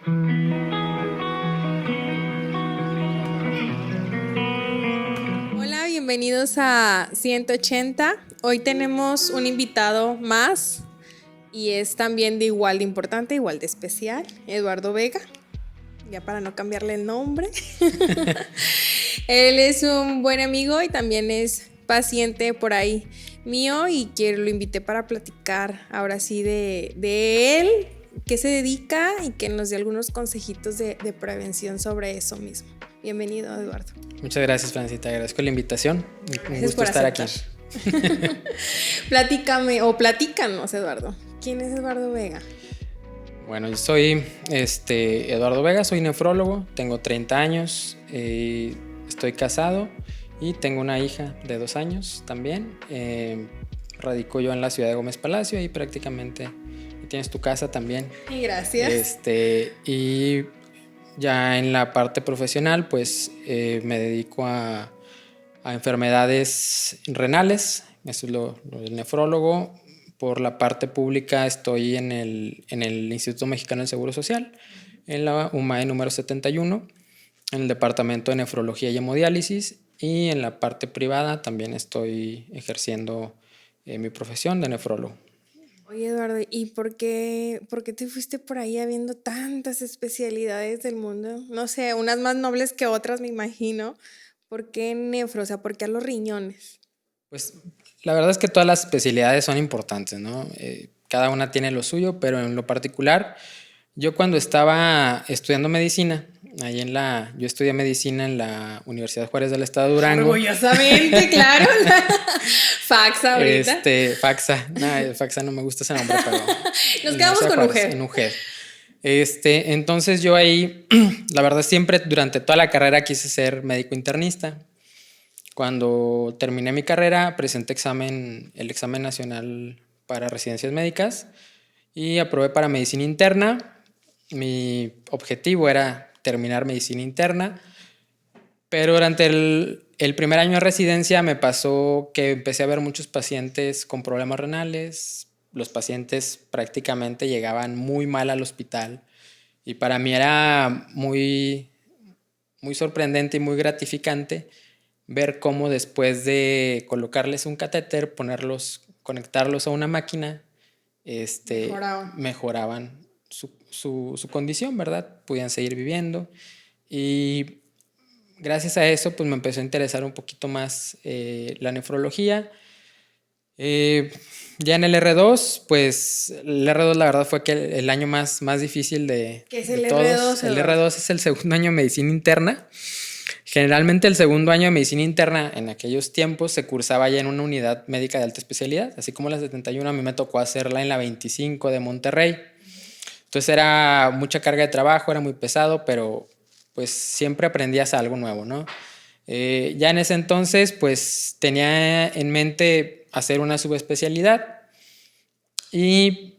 Hola, bienvenidos a 180. Hoy tenemos un invitado más y es también de igual de importante, igual de especial, Eduardo Vega, ya para no cambiarle el nombre. Él es un buen amigo y también es paciente por ahí mío y lo invité para platicar ahora sí de él, qué se dedica y que nos dé algunos consejitos de prevención sobre eso mismo. Bienvenido, Eduardo. Muchas gracias, Francita. Agradezco la invitación. Un gusto estar aquí. Platícame o platícanos, Eduardo. ¿Quién es Eduardo Vega? Bueno, yo soy Eduardo Vega, soy nefrólogo, tengo 30 años, estoy casado y tengo una hija de 2 años también. Radico yo en la ciudad de Gómez Palacio y prácticamente tienes tu casa también. Gracias. Y ya en la parte profesional, pues me dedico a enfermedades renales, eso es lo del nefrólogo. Por la parte pública estoy en el Instituto Mexicano del Seguro Social, en la UMAE número 71, en el departamento de nefrología y hemodiálisis, y en la parte privada también estoy ejerciendo mi profesión de nefrólogo. Oye, Eduardo, ¿y por qué te fuiste por ahí habiendo tantas especialidades del mundo? No sé, unas más nobles que otras, me imagino. ¿Por qué nefro? O sea, ¿por qué a los riñones? Pues la verdad es que todas las especialidades son importantes, ¿no? Cada una tiene lo suyo, pero en lo particular, yo cuando estaba estudiando medicina, yo estudié medicina en la Universidad Juárez del Estado de Durango. Orgullosamente, claro. Faxa ahorita. Faxa no me gusta ese nombre, pero nos quedamos con UGED. En UGED. Entonces yo ahí, la verdad siempre durante toda la carrera quise ser médico internista. Cuando terminé mi carrera, presenté el examen nacional para residencias médicas y aprobé para medicina interna. Mi objetivo era terminar medicina interna, pero durante el primer año de residencia me pasó que empecé a ver muchos pacientes con problemas renales. Los pacientes prácticamente llegaban muy mal al hospital y para mí era muy, muy sorprendente y muy gratificante ver cómo después de colocarles un catéter, conectarlos a una máquina, mejoraban su condición, ¿verdad? Podían seguir viviendo. Y gracias a eso, pues me empezó a interesar un poquito más la nefrología. Ya en el R2, pues el R2 la verdad fue que el año más difícil de ¿Qué es el todos. R2? El R2 es el segundo año de medicina interna. Generalmente el segundo año de medicina interna en aquellos tiempos se cursaba ya en una unidad médica de alta especialidad, así como la 71 a mí me tocó hacerla en la 25 de Monterrey. Entonces era mucha carga de trabajo, era muy pesado, pero pues siempre aprendías algo nuevo, ¿no? Ya en ese entonces pues tenía en mente hacer una subespecialidad y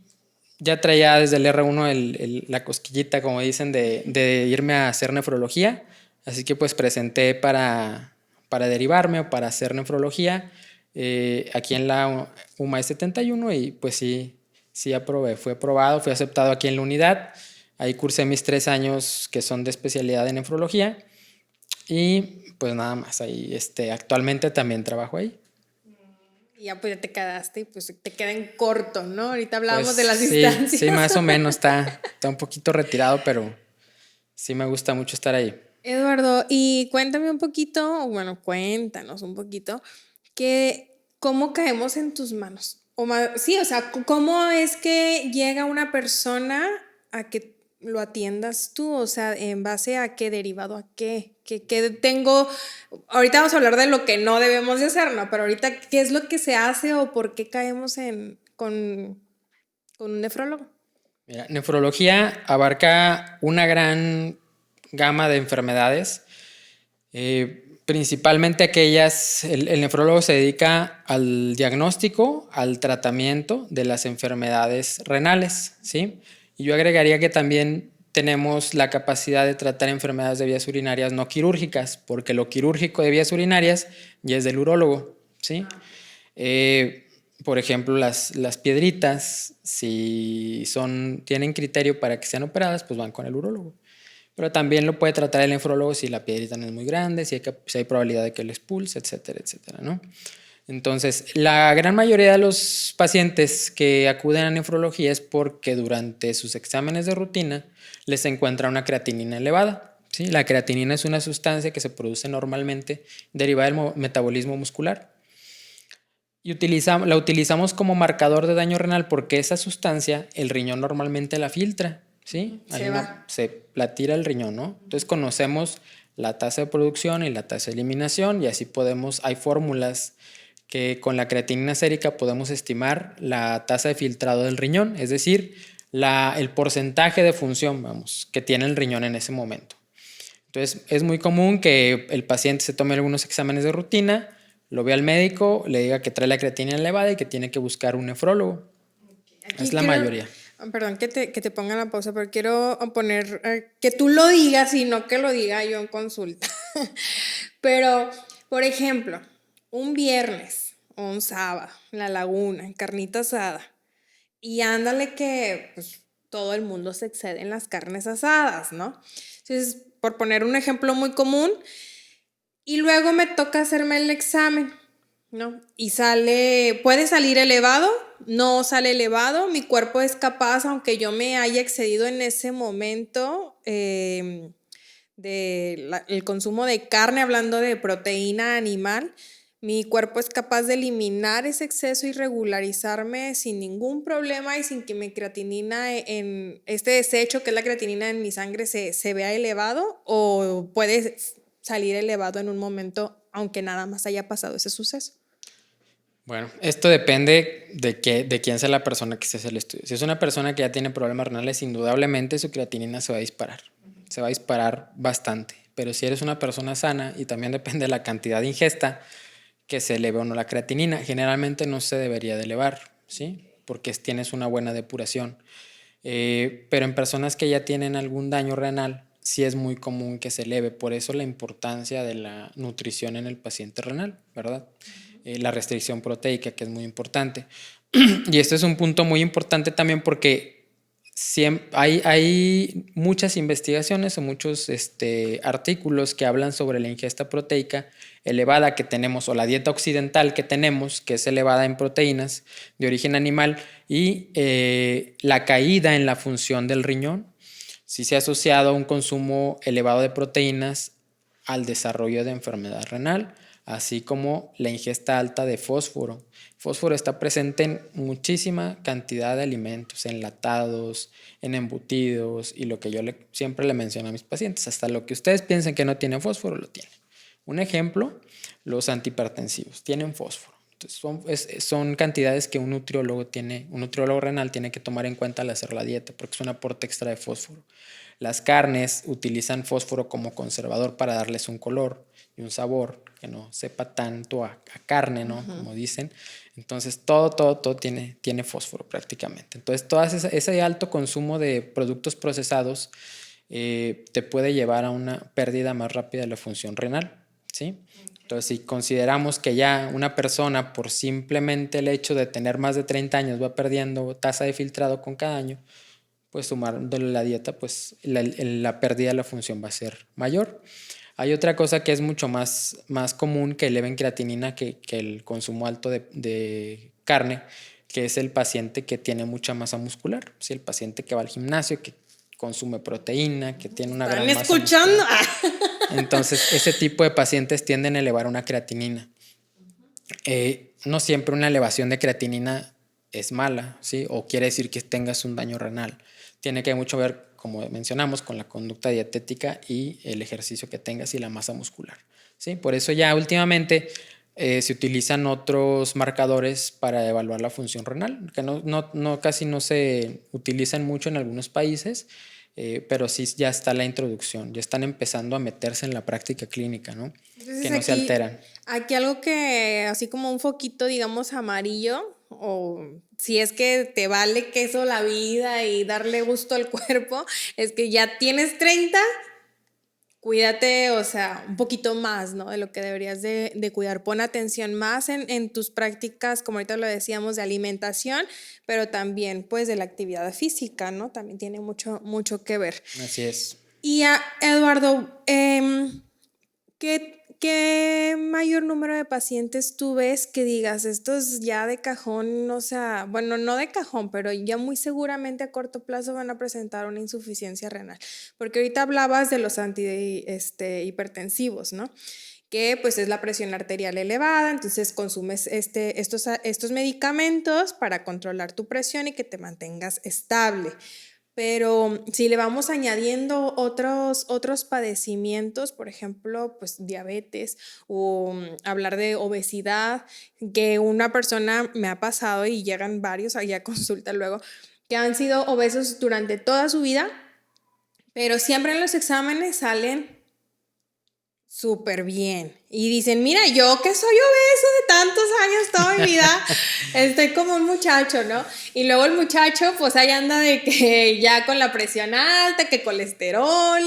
ya traía desde el R1 la cosquillita, como dicen, de irme a hacer nefrología. Así que pues presenté para derivarme o para hacer nefrología aquí en la UMAE 71 y pues sí aprobé. Fui aprobado, fui aceptado aquí en la unidad. Ahí cursé mis 3 años que son de especialidad en nefrología y pues nada más. Ahí actualmente también trabajo ahí. Y ya pues ya te quedaste y pues te queda en corto, ¿no? Ahorita hablábamos Pues, de las distancias. Sí, más o menos está un poquito retirado, pero sí me gusta mucho estar ahí. Eduardo, y cuéntame un poquito, bueno, cuéntanos un poquito, cómo caemos en tus manos. Sí, o sea, ¿cómo es que llega una persona a que lo atiendas tú? O sea, ¿en base a qué, derivado a qué? ¿Qué tengo? Ahorita vamos a hablar de lo que no debemos de hacer, ¿no? Pero ahorita, ¿qué es lo que se hace o por qué caemos con un nefrólogo? Mira, nefrología abarca una gran gama de enfermedades, principalmente aquellas, el nefrólogo se dedica al diagnóstico, al tratamiento de las enfermedades renales, ¿sí? Y yo agregaría que también tenemos la capacidad de tratar enfermedades de vías urinarias no quirúrgicas, porque lo quirúrgico de vías urinarias ya es del urólogo, ¿sí? por ejemplo, las piedritas, si tienen criterio para que sean operadas, pues van con el urólogo. Pero también lo puede tratar el nefrólogo si la piedrita no es muy grande, si hay probabilidad de que lo expulse, etcétera, etcétera, ¿no? Entonces, la gran mayoría de los pacientes que acuden a nefrología es porque durante sus exámenes de rutina les encuentra una creatinina elevada. ¿Sí? La creatinina es una sustancia que se produce normalmente derivada del metabolismo muscular. Y la utilizamos como marcador de daño renal porque esa sustancia el riñón normalmente la filtra. ¿Sí? Se la tira el riñón, ¿no? Entonces conocemos la tasa de producción y la tasa de eliminación y así hay fórmulas que con la creatinina sérica podemos estimar la tasa de filtrado del riñón, es decir, el porcentaje de función, vamos, que tiene el riñón en ese momento. Entonces, es muy común que el paciente se tome algunos exámenes de rutina, lo vea al médico, le diga que trae la creatinina elevada y que tiene que buscar un nefrólogo. Aquí es la mayoría. Perdón que te ponga la pausa, pero quiero poner que tú lo digas y no que lo diga yo en consulta. Pero, por ejemplo, un viernes o un sábado en la laguna, en carnita asada, y ándale que pues, todo el mundo se excede en las carnes asadas, ¿no? Entonces, por poner un ejemplo muy común, y luego me toca hacerme el examen, ¿no? Y puede salir elevado, no sale elevado, mi cuerpo es capaz, aunque yo me haya excedido en ese momento el consumo de carne, hablando de proteína animal, mi cuerpo es capaz de eliminar ese exceso y regularizarme sin ningún problema y sin que mi creatinina en este desecho que es la creatinina en mi sangre se vea elevado, o puede salir elevado en un momento aunque nada más haya pasado ese suceso. Bueno, esto depende de quién sea la persona que se hace el estudio. Si es una persona que ya tiene problemas renales, indudablemente su creatinina se va a disparar. Se va a disparar bastante. Pero si eres una persona sana, y también depende de la cantidad de ingesta, que se eleve o no la creatinina, generalmente no se debería de elevar, ¿sí? Porque tienes una buena depuración. Pero en personas que ya tienen algún daño renal, sí es muy común que se eleve. Por eso la importancia de la nutrición en el paciente renal, ¿verdad? La restricción proteica, que es muy importante. Y esto es un punto muy importante también porque hay muchas investigaciones o muchos artículos que hablan sobre la ingesta proteica elevada que tenemos, o la dieta occidental que tenemos, que es elevada en proteínas de origen animal, y la caída en la función del riñón. Sí se ha asociado a un consumo elevado de proteínas al desarrollo de enfermedad renal, así como la ingesta alta de fósforo. Fósforo está presente en muchísima cantidad de alimentos, enlatados, en embutidos, y lo que yo siempre le menciono a mis pacientes, hasta lo que ustedes piensen que no tiene fósforo, lo tiene. Un ejemplo, los antihipertensivos tienen fósforo. Entonces son cantidades que un nutriólogo renal tiene que tomar en cuenta al hacer la dieta, porque es un aporte extra de fósforo. Las carnes utilizan fósforo como conservador para darles un color y un sabor que no sepa tanto a carne, ¿no? Uh-huh. Como dicen. Entonces todo tiene fósforo prácticamente. Entonces ese alto consumo de productos procesados te puede llevar a una pérdida más rápida de la función renal, ¿sí? Entonces, si consideramos que ya una persona, por simplemente el hecho de tener más de 30 años, va perdiendo tasa de filtrado con cada año, pues sumándole la dieta, pues la pérdida de la función va a ser mayor. Hay otra cosa que es mucho más común que eleven creatinina que el consumo alto de carne, que es el paciente que tiene mucha masa muscular. ¿Sí? El paciente que va al gimnasio, que consume proteína, que tiene una gran masa muscular. ¿Están escuchando? Entonces, ese tipo de pacientes tienden a elevar una creatinina. No siempre una elevación de creatinina es mala, ¿sí? O quiere decir que tengas un daño renal. Tiene que mucho ver, como mencionamos, con la conducta dietética y el ejercicio que tengas y la masa muscular, ¿sí? Por eso ya últimamente se utilizan otros marcadores para evaluar la función renal, que casi no se utilizan mucho en algunos países, pero sí ya está la introducción, ya están empezando a meterse en la práctica clínica, ¿no? Entonces, que no se alteran. Aquí algo que, así como un foquito, digamos, amarillo, o si es que te vale queso la vida y darle gusto al cuerpo, es que ya tienes 30, cuídate, o sea, un poquito más, ¿no? De lo que deberías de cuidar. Pon atención más en tus prácticas, como ahorita lo decíamos, de alimentación, pero también, pues, de la actividad física, ¿no? También tiene mucho, mucho que ver. Así es. Y Eduardo, ¿qué mayor número de pacientes tú ves que digas, estos ya de cajón, o sea, bueno, no de cajón, pero ya muy seguramente a corto plazo van a presentar una insuficiencia renal? Porque ahorita hablabas de los hipertensivos, ¿no? Que pues es la presión arterial elevada, entonces consumes estos medicamentos para controlar tu presión y que te mantengas estable. Pero si le vamos añadiendo otros padecimientos, por ejemplo, pues diabetes o hablar de obesidad, que una persona me ha pasado y llegan varios allá a consulta luego, que han sido obesos durante toda su vida, pero siempre en los exámenes salen súper bien. Y dicen, mira, yo que soy obeso de tantos años, toda mi vida, estoy como un muchacho, ¿no? Y luego el muchacho, pues ahí anda de que ya con la presión alta, que colesterol,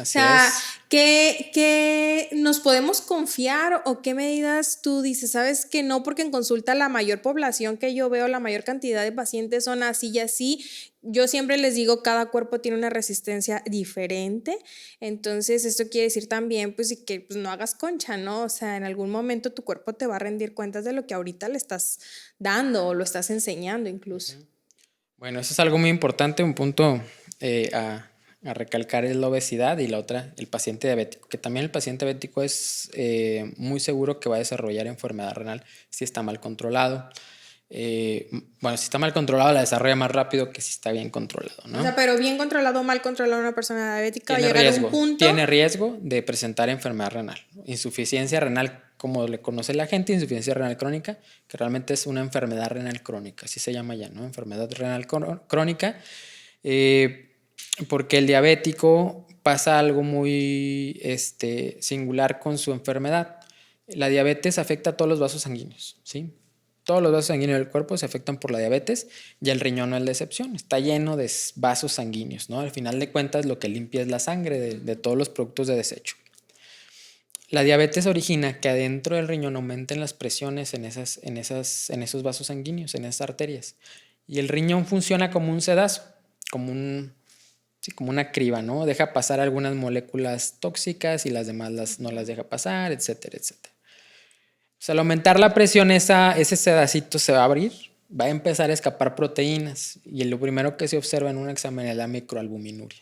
o sea, ¿qué nos podemos confiar o qué medidas tú dices? ¿Sabes que no? Porque en consulta la mayor población que yo veo, la mayor cantidad de pacientes son así y así. Yo siempre les digo, cada cuerpo tiene una resistencia diferente, entonces esto quiere decir también pues que pues, no hagas concha, ¿no? O sea, en algún momento tu cuerpo te va a rendir cuentas de lo que ahorita le estás dando o lo estás enseñando incluso. Bueno, eso es algo muy importante, un punto a recalcar es la obesidad y la otra, el paciente diabético, que también el paciente diabético es muy seguro que va a desarrollar enfermedad renal si está mal controlado. Bueno, si está mal controlado la desarrolla más rápido que si está bien controlado, ¿no? O sea, pero bien controlado o mal controlado una persona diabética va a Tiene llegar a un riesgo, punto. tiene riesgo de presentar enfermedad renal. Insuficiencia renal, como le conoce la gente, insuficiencia renal crónica, que realmente es una enfermedad renal crónica, así se llama ya, ¿no? Enfermedad renal crónica, porque el diabético pasa algo muy singular con su enfermedad. La diabetes afecta a todos los vasos sanguíneos, ¿sí? Todos los vasos sanguíneos del cuerpo se afectan por la diabetes y el riñón no es la excepción. Está lleno de vasos sanguíneos, ¿no? Al final de cuentas, lo que limpia es la sangre de todos los productos de desecho. La diabetes origina que adentro del riñón aumenten las presiones en esos vasos sanguíneos, en esas arterias. Y el riñón funciona como un sedazo, como como una criba, ¿no? Deja pasar algunas moléculas tóxicas y las demás no las deja pasar, etcétera, etcétera. O sea, al aumentar la presión, ese sedacito se va a abrir, va a empezar a escapar proteínas y lo primero que se observa en un examen es la microalbuminuria.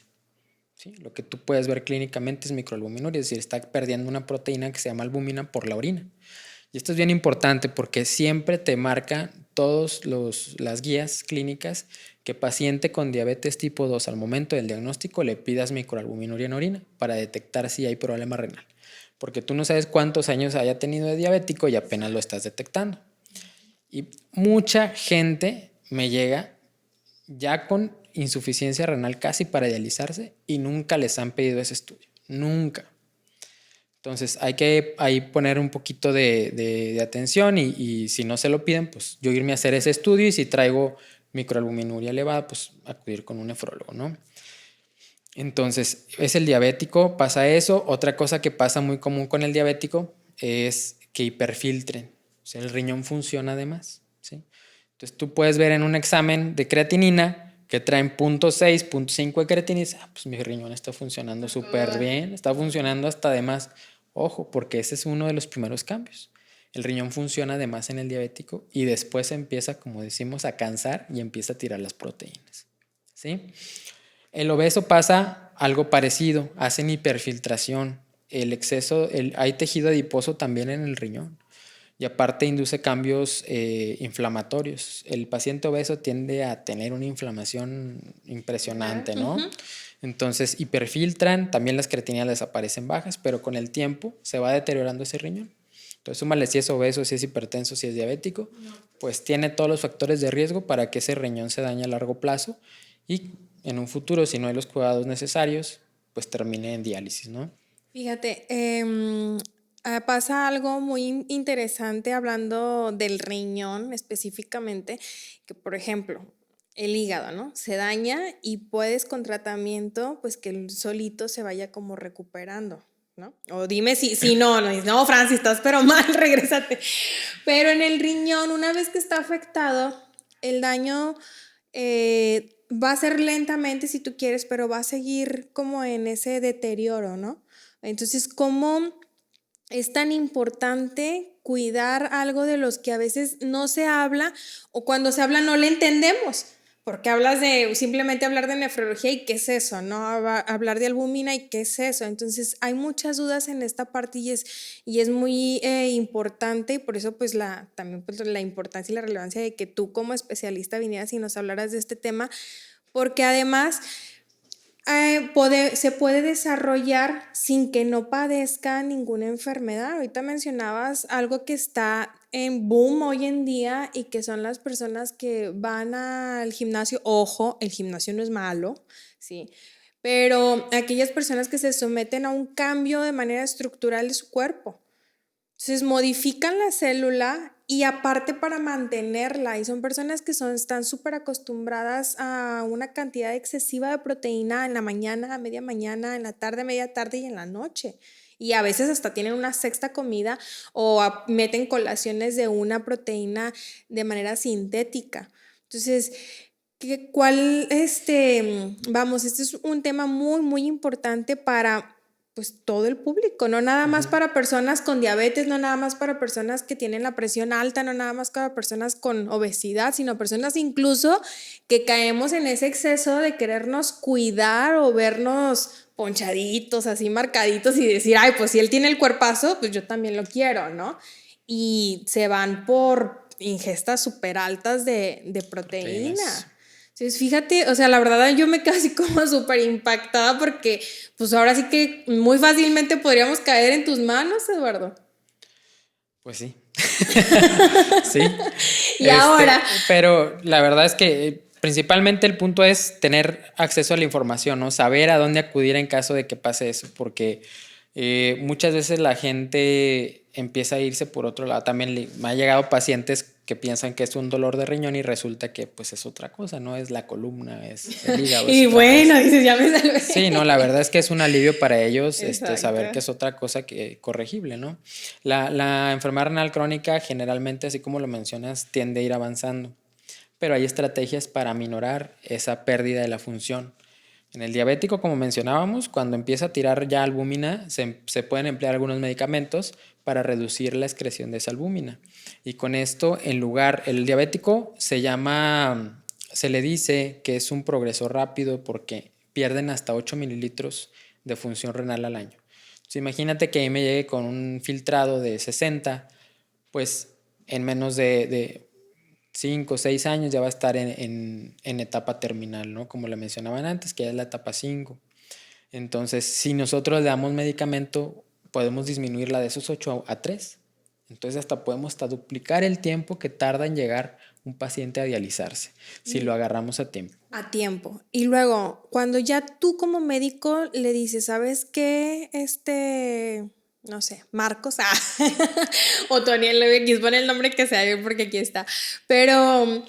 ¿Sí? Lo que tú puedes ver clínicamente es microalbuminuria, es decir, está perdiendo una proteína que se llama albúmina por la orina. Y esto es bien importante porque siempre te marca todas las guías clínicas que paciente con diabetes tipo 2 al momento del diagnóstico le pidas microalbuminuria en orina para detectar si hay problema renal. Porque tú no sabes cuántos años haya tenido de diabético y apenas lo estás detectando. Y mucha gente me llega ya con insuficiencia renal casi para dializarse y nunca les han pedido ese estudio. Nunca. Entonces hay que ahí poner un poquito de atención y si no se lo piden, pues yo irme a hacer ese estudio y si traigo microalbuminuria elevada, pues acudir con un nefrólogo, ¿no? Entonces, es el diabético, pasa eso. Otra cosa que pasa muy común con el diabético es que hiperfiltren. O sea, el riñón funciona además, ¿sí? Entonces, tú puedes ver en un examen de creatinina que traen 0.6, 0.5 de creatinina y dices, pues mi riñón está funcionando súper bien, está funcionando hasta además. Ojo, porque ese es uno de los primeros cambios. El riñón funciona además en el diabético y después empieza, como decimos, a cansar y empieza a tirar las proteínas, ¿sí? El obeso pasa algo parecido, hacen hiperfiltración, el exceso, hay tejido adiposo también en el riñón y aparte induce cambios inflamatorios. El paciente obeso tiende a tener una inflamación impresionante, ¿no? Entonces hiperfiltran, también las creatininas desaparecen bajas, pero con el tiempo se va deteriorando ese riñón. Entonces súmale si es obeso, si es hipertenso, si es diabético, pues tiene todos los factores de riesgo para que ese riñón se dañe a largo plazo y en un futuro, si no hay los cuidados necesarios, pues termine en diálisis, ¿no? Fíjate, pasa algo muy interesante hablando del riñón específicamente, que por ejemplo, el hígado, ¿no? Se daña y puedes con tratamiento, pues que el solito se vaya como recuperando, ¿no? O dime si no, no, no, Francis, estás pero mal, regrésate. Pero en el riñón, una vez que está afectado, el daño va a ser lentamente si tú quieres, pero va a seguir como en ese deterioro, ¿no? Entonces, ¿cómo es tan importante cuidar algo de los que a veces no se habla o cuando se habla no le entendemos? Porque hablas de simplemente hablar de nefrología y qué es eso, ¿no? Hablar de albúmina y qué es eso. Entonces hay muchas dudas en esta parte y es muy importante y por eso pues también pues, la importancia y la relevancia de que tú como especialista vinieras y nos hablaras de este tema, porque además se puede desarrollar sin que no padezca ninguna enfermedad. Ahorita mencionabas algo que está en boom hoy en día y que son las personas que van al gimnasio. Ojo, el gimnasio no es malo, ¿sí? Pero aquellas personas que se someten a un cambio de manera estructural de su cuerpo. Entonces modifican la célula y aparte para mantenerla, y son personas que están súper acostumbradas a una cantidad excesiva de proteína en la mañana, a media mañana, en la tarde, media tarde y en la noche. Y a veces hasta tienen una sexta comida o meten colaciones de una proteína de manera sintética. Entonces, vamos, este es un tema muy, muy importante para pues todo el público, no nada más para personas con diabetes, no nada más para personas que tienen la presión alta, no nada más para personas con obesidad, sino personas incluso que caemos en ese exceso de querernos cuidar o vernos ponchaditos, así marcaditos y decir, ay, pues si él tiene el cuerpazo, pues yo también lo quiero, ¿no? Y se van por ingestas súper altas de proteína. Entonces, fíjate, o sea, la verdad yo me quedo así como súper impactada porque pues ahora sí que muy fácilmente podríamos caer en tus manos, Eduardo. Pues sí. Sí. Y ahora, Pero la verdad es que principalmente el punto es tener acceso a la información, ¿no? Saber a dónde acudir en caso de que pase eso, porque muchas veces la gente empieza a irse por otro lado. También me ha llegado pacientes que piensan que es un dolor de riñón y resulta que pues es otra cosa, no es la columna, es el hígado. y es otra bueno, cosa. dices, ya me salvé. Sí, no, la verdad es que es un alivio para ellos saber que Exacto. es otra cosa que corregible, ¿no? La enfermedad renal crónica generalmente, así como lo mencionas, tiende a ir avanzando, pero hay estrategias para minorar esa pérdida de la función. En el diabético, como mencionábamos, cuando empieza a tirar ya albúmina, se pueden emplear algunos medicamentos para reducir la excreción de esa albúmina. Y con esto, el diabético se le dice que es un progreso rápido porque pierden hasta 8 mililitros de función renal al año. Entonces, imagínate que ahí me llegue con un filtrado de 60, pues en menos de 5 o 6 años ya va a estar en etapa terminal, ¿no? Como le mencionaban antes, que ya es la etapa 5. Entonces, si nosotros le damos medicamento, podemos disminuirla de esos 8 a 3. Entonces, hasta podemos duplicar el tiempo que tarda en llegar un paciente a dializarse, si lo agarramos a tiempo. A tiempo. Y luego, cuando ya tú como médico le dices, ¿sabes qué? No sé, Marcos, o Tony, le quis poner el nombre que sea, porque aquí está. Pero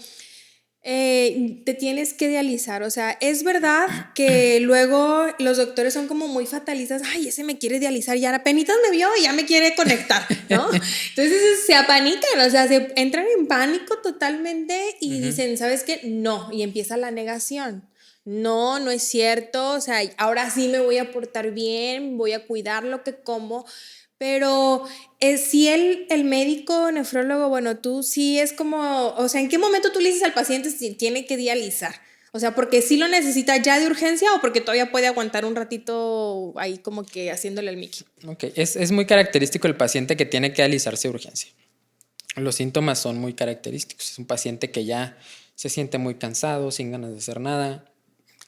te tienes que dializar. O sea, es verdad que luego los doctores son como muy fatalistas. Ay, ese me quiere dializar, ya apenas me vio y ya me quiere conectar, ¿no? Entonces se apanican, o sea, se entran en pánico totalmente y dicen, ¿sabes qué? No, y empieza la negación. No, no es cierto, o sea, ahora sí me voy a portar bien, voy a cuidar lo que como, pero si el médico nefrólogo, bueno, tú sí es como, o sea, ¿en qué momento tú le dices al paciente si tiene que dializar? O sea, porque sí lo necesita ya de urgencia o porque todavía puede aguantar un ratito ahí como que haciéndole el Mickey. Ok, es muy característico el paciente que tiene que dializarse de urgencia. Los síntomas son muy característicos. Es un paciente que ya se siente muy cansado, sin ganas de hacer nada,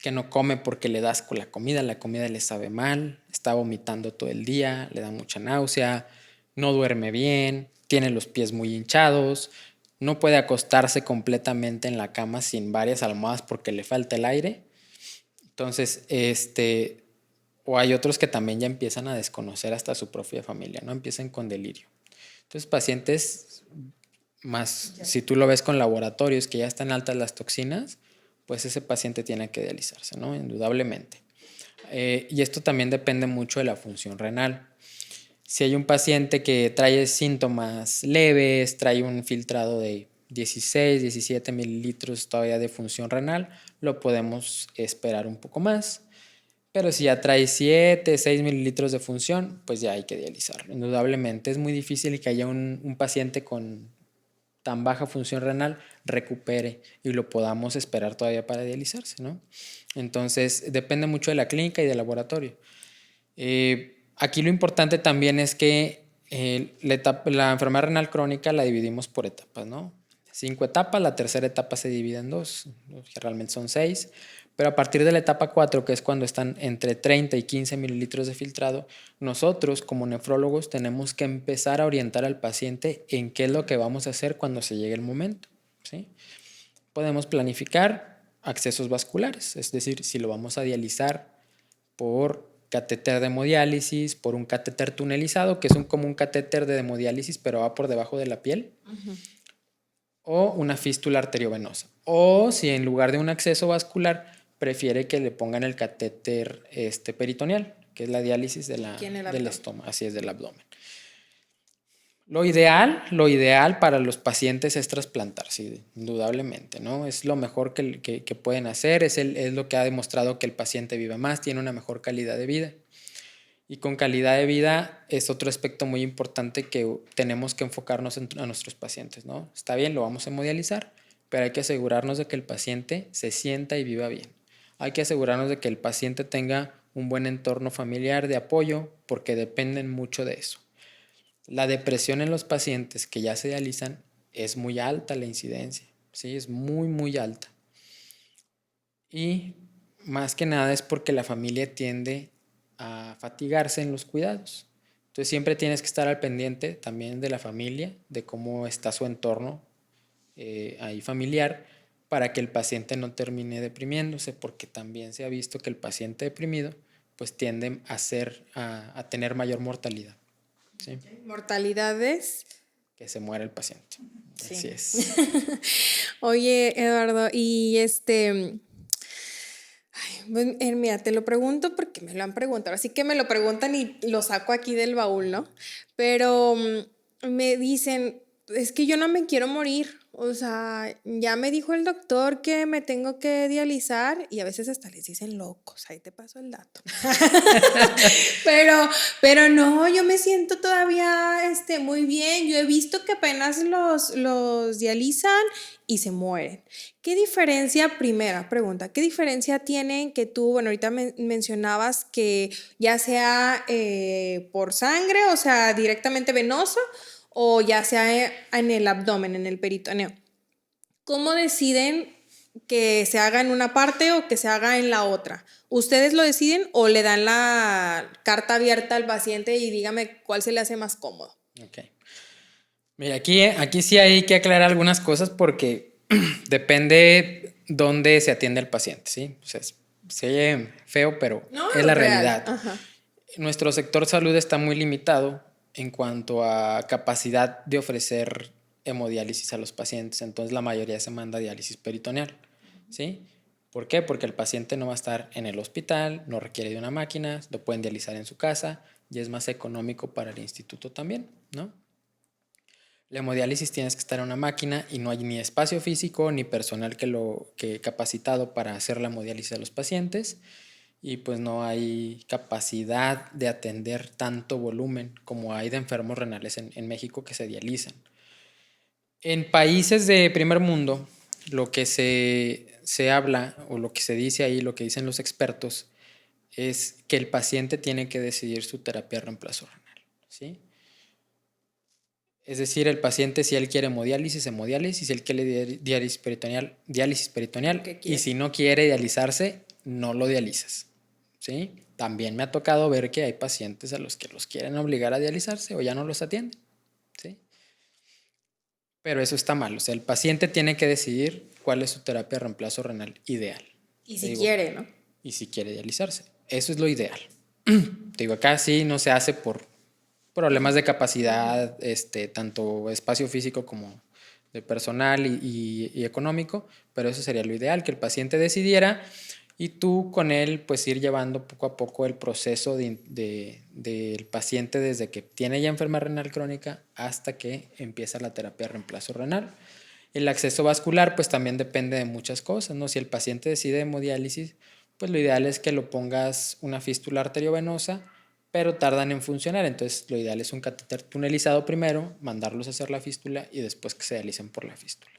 que no come porque le das con la comida le sabe mal, está vomitando todo el día, le da mucha náusea, no duerme bien, tiene los pies muy hinchados, no puede acostarse completamente en la cama sin varias almohadas porque le falta el aire. Entonces, o hay otros que también ya empiezan a desconocer hasta su propia familia, ¿no? Empiezan con delirio. Entonces, pacientes más, si tú lo ves con laboratorios que ya están altas las toxinas, pues ese paciente tiene que dializarse, ¿no? Indudablemente. Y esto también depende mucho de la función renal. Si hay un paciente que trae síntomas leves, trae un filtrado de 16, 17 mililitros todavía de función renal, lo podemos esperar un poco más. Pero si ya trae 7, 6 mililitros de función, pues ya hay que dializarlo. Indudablemente es muy difícil que haya un paciente con tan baja función renal recupere y lo podamos esperar todavía para dializarse, ¿no? Entonces depende mucho de la clínica y del laboratorio. Aquí lo importante también es que la enfermedad renal crónica la dividimos por etapas, ¿no? 5 etapas, la tercera etapa se divide en 2, realmente son 6, pero a partir de la etapa 4, que es cuando están entre 30 y 15 mililitros de filtrado, nosotros como nefrólogos tenemos que empezar a orientar al paciente en qué es lo que vamos a hacer cuando se llegue el momento, ¿sí? Podemos planificar accesos vasculares, es decir, si lo vamos a dializar por catéter de hemodiálisis, por un catéter tunelizado, que es como un catéter de hemodiálisis, pero va por debajo de la piel, o una fístula arteriovenosa. O si en lugar de un acceso vascular, prefiere que le pongan el catéter peritoneal, que es la diálisis del estómago, así es, del abdomen. Lo ideal para los pacientes es trasplantar, sí, indudablemente, ¿no? Es lo mejor que pueden hacer, es lo que ha demostrado que el paciente viva más, tiene una mejor calidad de vida. Y con calidad de vida es otro aspecto muy importante que tenemos que enfocarnos a nuestros pacientes, ¿no? Está bien, lo vamos a hemodializar, pero hay que asegurarnos de que el paciente se sienta y viva bien. Hay que asegurarnos de que el paciente tenga un buen entorno familiar de apoyo, porque dependen mucho de eso. La depresión en los pacientes que ya se dializan es muy alta la incidencia, ¿sí? Es muy, muy alta. Y más que nada es porque la familia tiende a fatigarse en los cuidados. Entonces siempre tienes que estar al pendiente también de la familia, de cómo está su entorno ahí familiar, para que el paciente no termine deprimiéndose, porque también se ha visto que el paciente deprimido pues tiende a tener mayor mortalidad. ¿Sí? Mortalidades. Que se muera el paciente. Sí. Así es. Oye, Eduardo, y mira, te lo pregunto porque me lo han preguntado, así que me lo preguntan y lo saco aquí del baúl, ¿no? Pero me dicen, es que yo no me quiero morir, o sea, ya me dijo el doctor que me tengo que dializar y a veces hasta les dicen locos, ahí te paso el dato. pero no, yo me siento todavía muy bien, yo he visto que apenas los dializan y se mueren. ¿Qué diferencia, primera pregunta, qué diferencia tienen que tú, bueno, ahorita mencionabas que ya sea por sangre, o sea, directamente venoso, o ya sea en el abdomen, en el peritoneo? ¿Cómo deciden que se haga en una parte o que se haga en la otra? ¿Ustedes lo deciden o le dan la carta abierta al paciente y dígame cuál se le hace más cómodo? Ok. Mira, aquí sí hay que aclarar algunas cosas porque depende dónde se atiende el paciente, ¿sí? O sea, se oye feo, pero No, es la real. realidad. Ajá. Nuestro sector salud está muy limitado en cuanto a capacidad de ofrecer hemodiálisis a los pacientes, entonces la mayoría se manda a diálisis peritoneal, ¿sí? ¿Por qué? Porque el paciente no va a estar en el hospital, no requiere de una máquina, lo pueden dializar en su casa y es más económico para el instituto también, ¿no? La hemodiálisis tienes que estar en una máquina y no hay ni espacio físico ni personal que capacitado para hacer la hemodiálisis a los pacientes y pues no hay capacidad de atender tanto volumen como hay de enfermos renales en México que se dializan. En países de primer mundo, lo que se habla o lo que se dice ahí, lo que dicen los expertos, es que el paciente tiene que decidir su terapia de reemplazo renal, ¿sí? Es decir, el paciente, si él quiere hemodiálisis, si él quiere diálisis peritoneal, y si no quiere dializarse, no lo dializas, ¿sí? También me ha tocado ver que hay pacientes a los que los quieren obligar a dializarse o ya no los atienden, ¿sí? Pero eso está mal, o sea, el paciente tiene que decidir cuál es su terapia de reemplazo renal ideal. Y si quiere, ¿no? Y si quiere dializarse, eso es lo ideal. Te digo, acá sí no se hace por problemas de capacidad, tanto espacio físico como de personal y económico, pero eso sería lo ideal, que el paciente decidiera y tú con él pues ir llevando poco a poco el proceso del paciente desde que tiene ya enfermedad renal crónica hasta que empieza la terapia de reemplazo renal. El acceso vascular pues también depende de muchas cosas, ¿no? Si el paciente decide hemodiálisis, pues lo ideal es que lo pongas una fístula arteriovenosa, pero tardan en funcionar, entonces lo ideal es un catéter tunelizado primero, mandarlos a hacer la fístula y después que se dialicen por la fístula.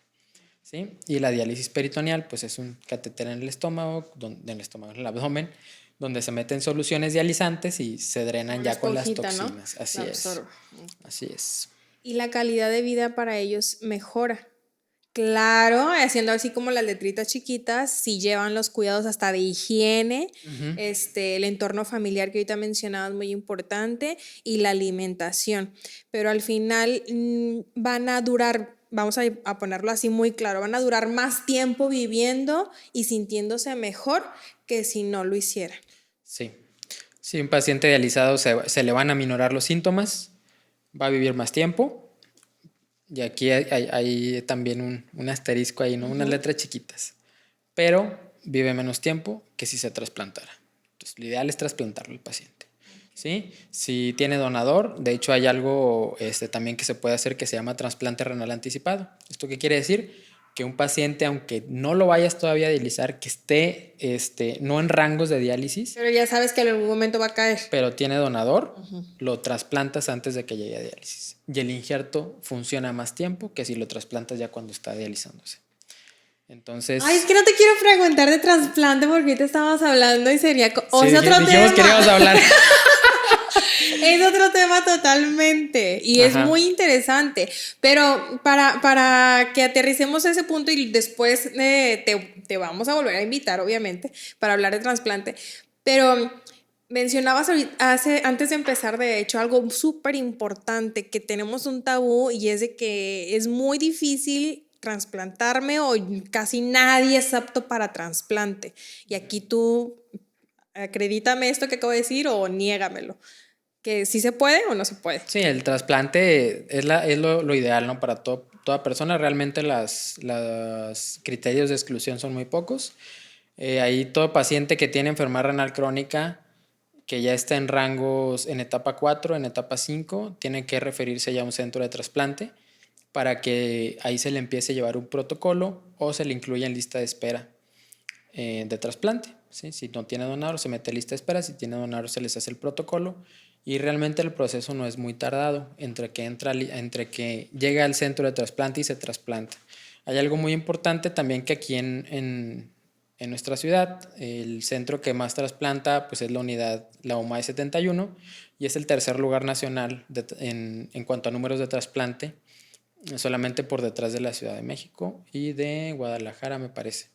¿Sí? Y la diálisis peritoneal, pues es un catéter en el estómago, en el abdomen, donde se meten soluciones dializantes y se drenan ya con las toxinas. ¿No? Así es. Así es. Y la calidad de vida para ellos mejora. Claro, haciendo así como las letritas chiquitas, sí llevan los cuidados hasta de higiene, el entorno familiar que ahorita mencionabas muy importante y la alimentación, pero al final van a durar, vamos a ponerlo así muy claro, van a durar más tiempo viviendo y sintiéndose mejor que si no lo hicieran. Sí, si un paciente dializado se le van a minorar los síntomas, va a vivir más tiempo. Y aquí hay también un asterisco ahí, ¿no? Unas letras chiquitas. Pero vive menos tiempo que si se trasplantara. Entonces, lo ideal es trasplantarlo al paciente. ¿Sí? Si tiene donador, de hecho hay algo también que se puede hacer que se llama trasplante renal anticipado. ¿Esto qué quiere decir? Que un paciente, aunque no lo vayas todavía a dializar, que esté no en rangos de diálisis. Pero ya sabes que en algún momento va a caer. Pero tiene donador, lo trasplantas antes de que llegue a diálisis. Y el injerto funciona más tiempo que si lo trasplantas ya cuando está dializándose. Entonces... Ay, es que no te quiero preguntar de trasplante porque ahorita estábamos hablando y sería... O sí, sea, otro tema. Que íbamos a hablar. Es otro tema totalmente y es muy interesante, pero para que aterricemos ese punto y después te vamos a volver a invitar, obviamente, para hablar de trasplante, pero mencionabas antes de empezar, de hecho, algo súper importante, que tenemos un tabú y es de que es muy difícil trasplantarme o casi nadie es apto para trasplante. Y aquí tú, acredítame esto que acabo de decir o niégamelo. ¿Que sí se puede o no se puede? Sí, el trasplante es lo ideal, ¿no? Para toda persona. Realmente los criterios de exclusión son muy pocos. Ahí todo paciente que tiene enfermedad renal crónica, que ya está en rangos en etapa 4, en etapa 5, tiene que referirse ya a un centro de trasplante para que ahí se le empiece a llevar un protocolo o se le incluya en lista de espera de trasplante. ¿Sí? Si no tiene donador, se mete en lista de espera. Si tiene donador, se les hace el protocolo. Y realmente el proceso no es muy tardado entre que llega al centro de trasplante y se trasplanta. Hay algo muy importante también, que aquí en nuestra ciudad, el centro que más trasplanta pues es la UMAE 71, y es el tercer lugar nacional en cuanto a números de trasplante, solamente por detrás de la Ciudad de México y de Guadalajara, me parece.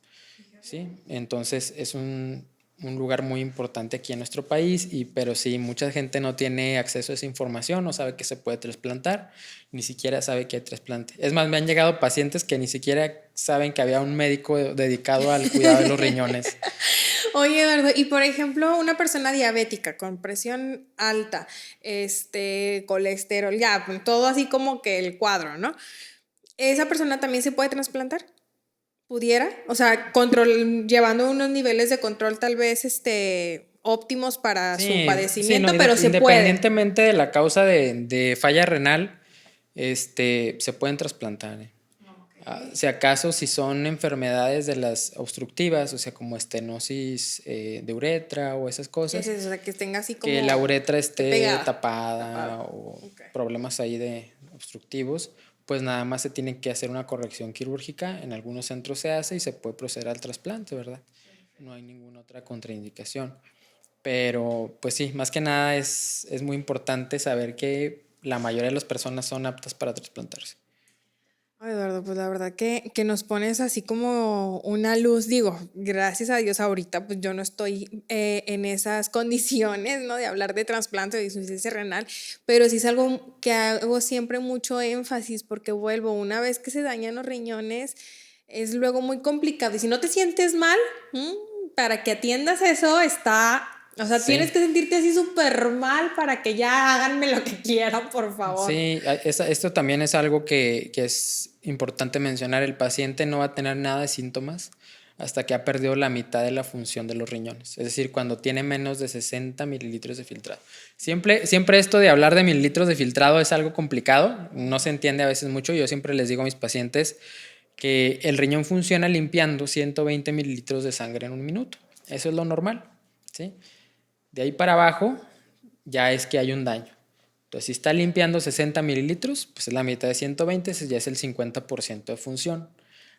¿Sí? Entonces es un lugar muy importante aquí en nuestro país, pero sí, mucha gente no tiene acceso a esa información, no sabe que se puede trasplantar, ni siquiera sabe que hay trasplante. Es más, me han llegado pacientes que ni siquiera saben que había un médico dedicado al cuidado de los riñones. Oye, Eduardo, y por ejemplo, una persona diabética con presión alta, colesterol, ya, todo así como que el cuadro, ¿no? ¿Esa persona también se puede trasplantar? ¿Pudiera? O sea, llevando unos niveles de control tal vez óptimos para su padecimiento, no, pero se puede. Independientemente de la causa de falla renal, se pueden trasplantar. Si acaso, si son enfermedades de las obstructivas, o sea, como estenosis de uretra o esas cosas. O sea, que tenga así como... Que la uretra esté pegada. tapada o problemas ahí de obstructivos, pues nada más se tiene que hacer una corrección quirúrgica. En algunos centros se hace y se puede proceder al trasplante, ¿verdad? No hay ninguna otra contraindicación. Pero, pues sí, más que nada es muy importante saber que la mayoría de las personas son aptas para trasplantarse. Ay, Eduardo, pues la verdad que nos pones así como una luz, digo, gracias a Dios ahorita pues yo no estoy en esas condiciones, ¿no? De hablar de trasplante, de insuficiencia renal, pero sí es algo que hago siempre mucho énfasis porque vuelvo, una vez que se dañan los riñones, es luego muy complicado y si no te sientes mal, para que atiendas eso está O sea, Sí. tienes que sentirte así súper mal para que ya háganme lo que quieran, por favor. Sí, esto también es algo que es importante mencionar. El paciente no va a tener nada de síntomas hasta que ha perdido la mitad de la función de los riñones. Es decir, cuando tiene menos de 60 mililitros de filtrado. Siempre esto de hablar de mililitros de filtrado es algo complicado. No se entiende a veces mucho. Yo siempre les digo a mis pacientes que el riñón funciona limpiando 120 mililitros de sangre en un minuto. Eso es lo normal, ¿sí? De ahí para abajo ya es que hay un daño. Entonces, si está limpiando 60 mililitros, pues es la mitad de 120, ese ya es el 50% de función.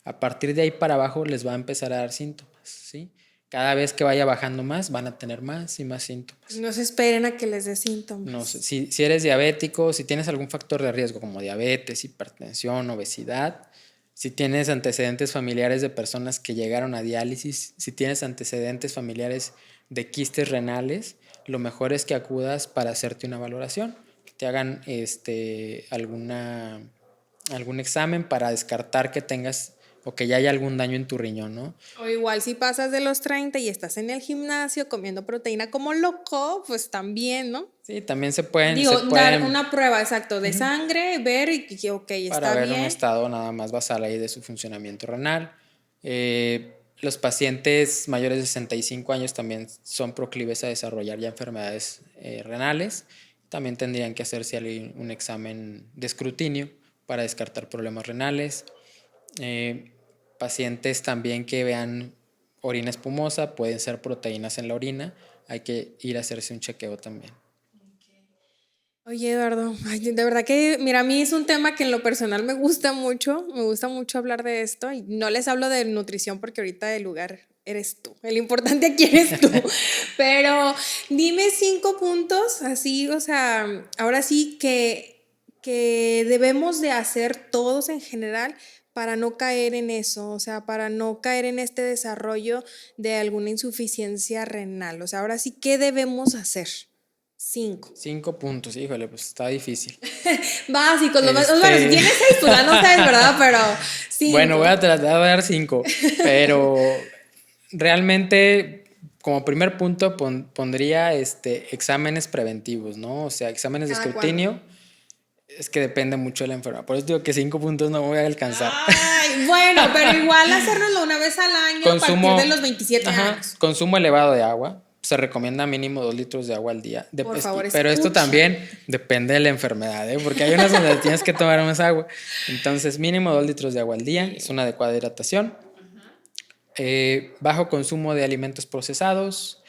A partir de ahí para abajo les va a empezar a dar síntomas, ¿sí? Cada vez que vaya bajando más, van a tener más y más síntomas. No se esperen a que les dé síntomas. No sé, si eres diabético, si tienes algún factor de riesgo como diabetes, hipertensión, obesidad, si tienes antecedentes familiares de personas que llegaron a diálisis, si tienes antecedentes familiares de quistes renales, lo mejor es que acudas para hacerte una valoración, que te hagan algún examen para descartar que tengas o que ya haya algún daño en tu riñón, ¿no? O igual si pasas de los 30 y estás en el gimnasio comiendo proteína como loco, pues también, ¿no? Sí, también se pueden Dar una prueba, exacto, de sangre, ver y que, ok, para está ver bien. un estado nada más basal ahí de su funcionamiento renal. Los pacientes mayores de 65 años también son proclives a desarrollar ya enfermedades renales. También tendrían que hacerse un examen de escrutinio para descartar problemas renales. Pacientes también que vean orina espumosa, pueden ser proteínas en la orina, hay que ir a hacerse un chequeo también. Oye, Eduardo, ay, de verdad que, mira, a mí es un tema que en lo personal me gusta mucho hablar de esto y no les hablo de nutrición porque ahorita el lugar eres tú, el importante aquí eres tú, pero dime 5 puntos así, o sea, ahora sí que debemos de hacer todos en general para no caer en eso, o sea, para no caer en este desarrollo de alguna insuficiencia renal, o sea, ahora sí, ¿qué debemos hacer? 5. 5 puntos, híjole, pues está difícil. Básicos, lo más, bueno, si tienes 6, pues ya no sabes, ¿verdad? Pero 5. Bueno, voy a tratar de dar 5, pero realmente como primer punto pondría exámenes preventivos, ¿no? O sea, exámenes de escrutinio. Es que depende mucho de la enfermedad. Por eso digo que 5 puntos no voy a alcanzar. Ay, bueno, pero igual hacérnoslo una vez al año a partir de los 27 años. Consumo elevado de agua. Se recomienda mínimo 2 litros de agua al día. Por favor, pero esto escucha. también depende de la enfermedad, ¿eh? Porque hay unas donde tienes que tomar más agua. Entonces, mínimo 2 litros de agua al día. Es una adecuada hidratación. Bajo consumo de alimentos procesados.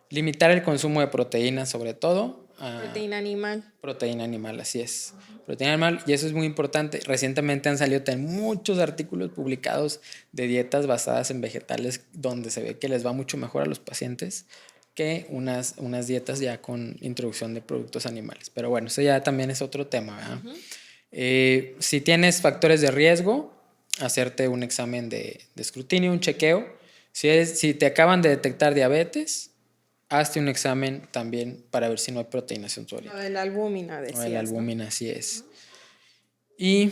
Limitar el consumo de proteínas, sobre todo. Proteína animal. Proteína animal, así es. Proteína animal, y eso es muy importante. Recientemente han salido muchos artículos publicados de dietas basadas en vegetales donde se ve que les va mucho mejor a los pacientes que unas dietas ya con introducción de productos animales. Pero bueno, eso ya también es otro tema, ¿verdad? Si tienes factores de riesgo, hacerte un examen de escrutinio, un chequeo. Si te acaban de detectar diabetes, hazte un examen también para ver si no hay proteínas en tu orina. Lo de la albúmina, decías, Lo de la albúmina, ¿no? así es. Y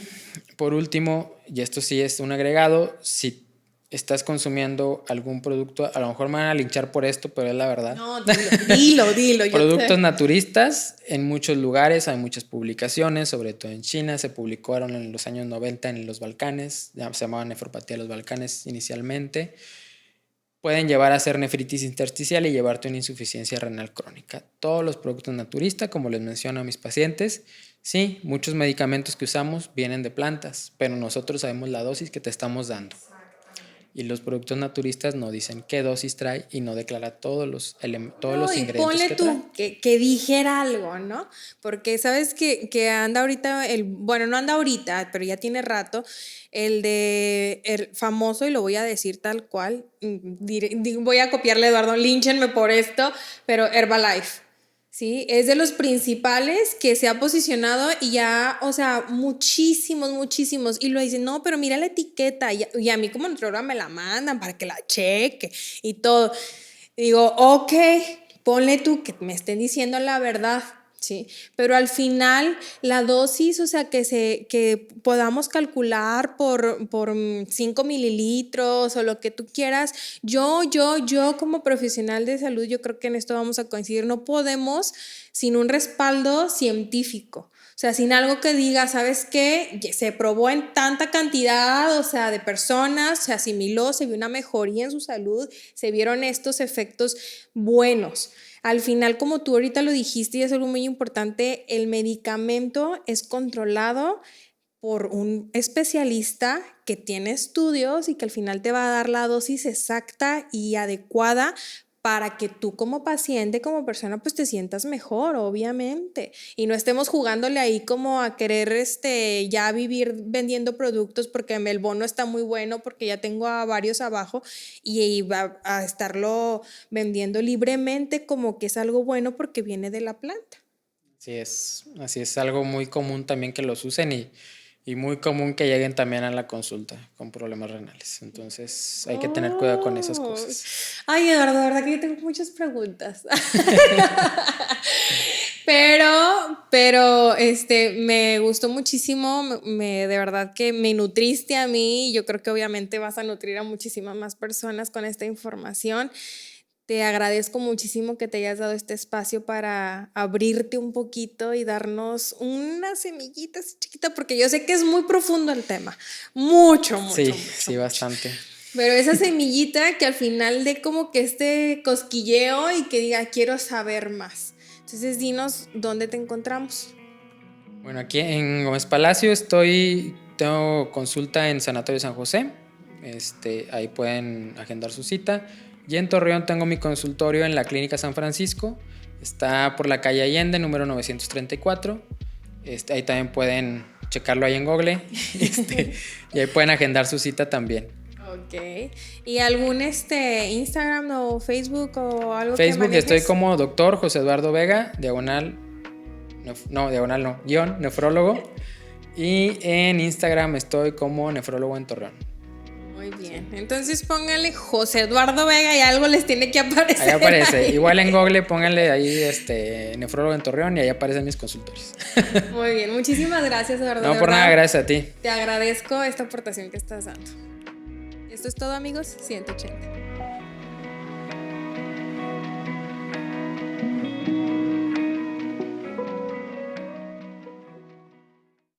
por último, y esto sí es un agregado, si estás consumiendo algún producto, a lo mejor me van a linchar por esto, pero es la verdad. No, dilo. Productos naturistas, en muchos lugares hay muchas publicaciones, sobre todo en China, se publicaron en los años 90 en los Balcanes, se llamaban nefropatía de los Balcanes inicialmente. Pueden llevar a hacer nefritis intersticial y llevarte a una insuficiencia renal crónica. Todos los productos naturistas, como les menciono a mis pacientes, sí, muchos medicamentos que usamos vienen de plantas, pero nosotros sabemos la dosis que te estamos dando. Y los productos naturistas no dicen qué dosis trae y no declara todos los ingredientes ponle que tú trae. que dijera algo, ¿no? Porque sabes que anda ahorita, bueno, no anda ahorita, pero ya tiene rato, el famoso, y lo voy a decir tal cual, voy a copiarle a Eduardo, línchenme por esto, pero Herbalife. Sí, es de los principales que se ha posicionado y ya, o sea, muchísimos. Y lo dicen, no, pero mira la etiqueta. Y a mí como nutrióloga me la mandan para que la cheque y todo. Y digo, ok, ponle tú que me estén diciendo la verdad. Sí, pero al final la dosis, o sea, que podamos calcular por 5 mililitros o lo que tú quieras, yo como profesional de salud, yo creo que en esto vamos a coincidir, no podemos sin un respaldo científico. O sea, sin algo que diga, ¿sabes qué? Se probó en tanta cantidad, o sea, de personas, se asimiló, se vio una mejoría en su salud, se vieron estos efectos buenos. Al final, como tú ahorita lo dijiste, y es algo muy importante, el medicamento es controlado por un especialista que tiene estudios y que al final te va a dar la dosis exacta y adecuada para que tú como paciente, como persona, pues te sientas mejor, obviamente, y no estemos jugándole ahí como a querer ya vivir vendiendo productos porque el bono está muy bueno, porque ya tengo a varios abajo y va a estarlo vendiendo libremente como que es algo bueno porque viene de la planta. Así es algo muy común también que los usen y muy común que lleguen también a la consulta con problemas renales. Entonces hay que tener cuidado con esas cosas. Ay, Eduardo, de verdad que yo tengo muchas preguntas. pero me gustó muchísimo, de verdad que me nutriste a mí y yo creo que obviamente vas a nutrir a muchísimas más personas con esta información. Te agradezco muchísimo que te hayas dado este espacio para abrirte un poquito y darnos una semillita así chiquita, porque yo sé que es muy profundo el tema, mucho, Sí, bastante. Pero esa semillita que al final dé como que este cosquilleo y que diga, quiero saber más. Entonces, dinos dónde te encontramos. Bueno, aquí en Gómez Palacio tengo consulta en Sanatorio San José. Ahí pueden agendar su cita. Y en Torreón tengo mi consultorio en la Clínica San Francisco. Está por la calle Allende, número 934. Ahí también pueden checarlo ahí en Google. Y ahí pueden agendar su cita también. Ok. ¿Y algún Instagram o Facebook o algo Facebook que manejes? estoy como Dr. José Eduardo Vega, guión nefrólogo. Y en Instagram estoy como nefrólogo en Torreón. Muy bien, entonces pónganle José Eduardo Vega y algo les tiene que aparecer. Ahí aparece, ahí. Igual en Google pónganle ahí nefrólogo en Torreón y ahí aparecen mis consultorios. Muy bien, muchísimas gracias, Eduardo. No, por nada, gracias a ti. Te agradezco esta aportación que estás dando. Esto es todo, amigos, 180.